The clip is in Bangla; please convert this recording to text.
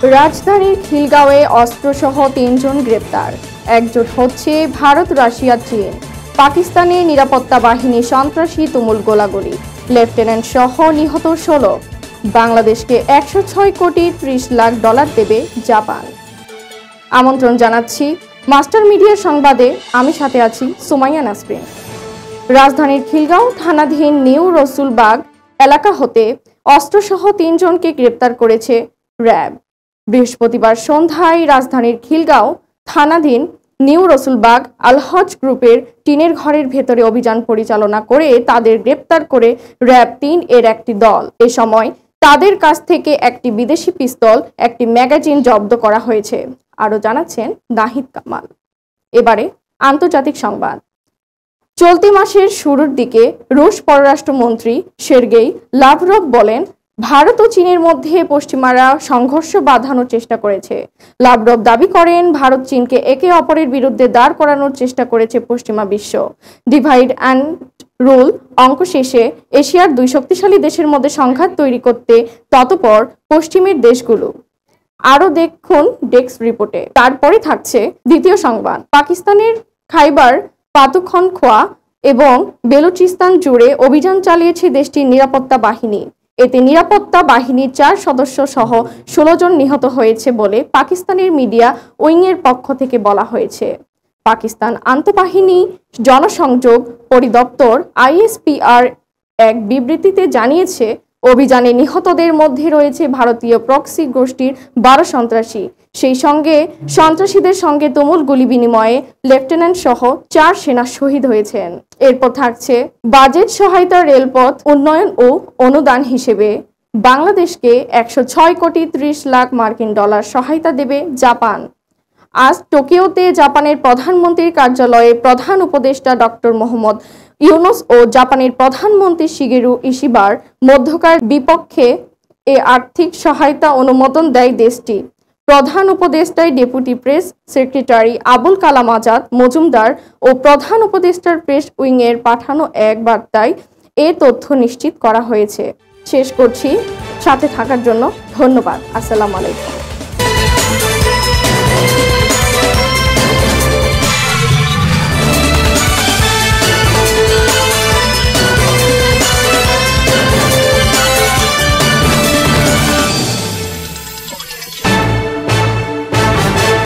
রাজধানীর খিলগাঁওয়ে অস্ত্রসহ ৩ জন গ্রেপ্তার। একজোট হচ্ছে ভারত, রাশিয়া, চীন। পাকিস্তানের নিরাপত্তা বাহিনী সন্ত্রাসী তুমুল গোলাগুলি। লেফটেন্যান্ট সহ নিহত 16। বাংলাদেশকে 106 কোটি 30 লাখ ডলার দেবে জাপান। আমন্ত্রণ জানাচ্ছি মাস্টার মিডিয়ার সংবাদে। আমি সাথে আছি সুমাইয়া নাসরিন। রাজধানীর খিলগাঁও থানাধীন নিউ রসুলবাগ এলাকা হতে অস্ত্রসহ ৩ জনকে গ্রেপ্তার করেছে র্যাব। বৃহস্পতিবার সন্ধ্যায় রাজধানীর খিলগাঁও থানাধীন নিউ রসুলবাগ আলহজ গ্রুপের টিনের ঘরের ভেতরে অভিযান পরিচালনা করে তাদের গ্রেপ্তার করে র্যাব ৩ এর একটি দল। এ সময় তাদের কাছ থেকে একটি বিদেশি পিস্তল, একটি ম্যাগাজিন জব্দ করা হয়েছে। আরও জানাচ্ছেন নাহিদ কামাল। এবারে আন্তর্জাতিক সংবাদ। চলতি মাসের শুরুর দিকে রুশ পররাষ্ট্রমন্ত্রী সের্গেই লাভরভ বলেন, ভারত ও চীনের মধ্যে পশ্চিমারা সংঘর্ষ বাঁধানোর চেষ্টা করেছে। লাভরভ দাবি করেন, ভারত চীনকে একে অপরের বিরুদ্ধে দাঁড় করানোর চেষ্টা করেছে পশ্চিমা বিশ্ব। ডিভাইড অ্যান্ড রুল অঙ্ক শেষে এশিয়ার 2 শক্তিশালী দেশের মধ্যে সংঘাত তৈরি করতে তৎপর পশ্চিমের দেশগুলো। আরও দেখুন ডেস্ক রিপোর্টে। তারপরে থাকছে দ্বিতীয় সংবাদ। পাকিস্তানের খাইবার পাখতুনখোয়া এবং বেলুচিস্তান জুড়ে অভিযান চালিয়েছে দেশটির নিরাপত্তা বাহিনী। এতে নিরাপত্তা বাহিনীর 4 সদস্য সহ 16 জন নিহত হয়েছে বলে পাকিস্তানের মিডিয়া উইংয়ের পক্ষ থেকে বলা হয়েছে। পাকিস্তান আন্তঃবাহিনী জনসংযোগ পরিদপ্তর ISPR এক বিবৃতিতে জানিয়েছে, অভিযানে নিহতদের মধ্যে রয়েছে ভারতীয় প্রক্সি গোষ্ঠীর 12 সন্ত্রাসী। সেই সঙ্গে সন্ত্রাসীদের সঙ্গে তুমুল গুলি বিনিময়ে লেফটেন্যান্ট সহ 4 সেনা শহীদ হয়েছেন। এরপর থাকছে বাজেট সহায়তা। রেলপথ উন্নয়ন ও অনুদান হিসেবে বাংলাদেশকে 106 কোটি 30 লাখ মার্কিন ডলার সহায়তা দেবে জাপান। আজ টোকিওতে জাপানের প্রধানমন্ত্রীর কার্যালয়ে প্রধান উপদেষ্টা ডক্টর মোহাম্মদ ইউনুস ও জাপানের প্রধানমন্ত্রী শিগেরু ইশিবার মধ্যকার বিপক্ষে এ আর্থিক সহায়তা অনুমোদন দেয় দেশটি। প্রধান উপদেষ্টায় deputy press secretary Abul Kalam Azad Majumdar ও প্রধান উপদেষ্টার প্রেস উইংয়ের পাঠানো এক বার্তায় এ তথ্য নিশ্চিত করা হয়েছে। শেষ করছি, সাথে থাকার জন্য ধন্যবাদ। আসসালামু আলাইকুম।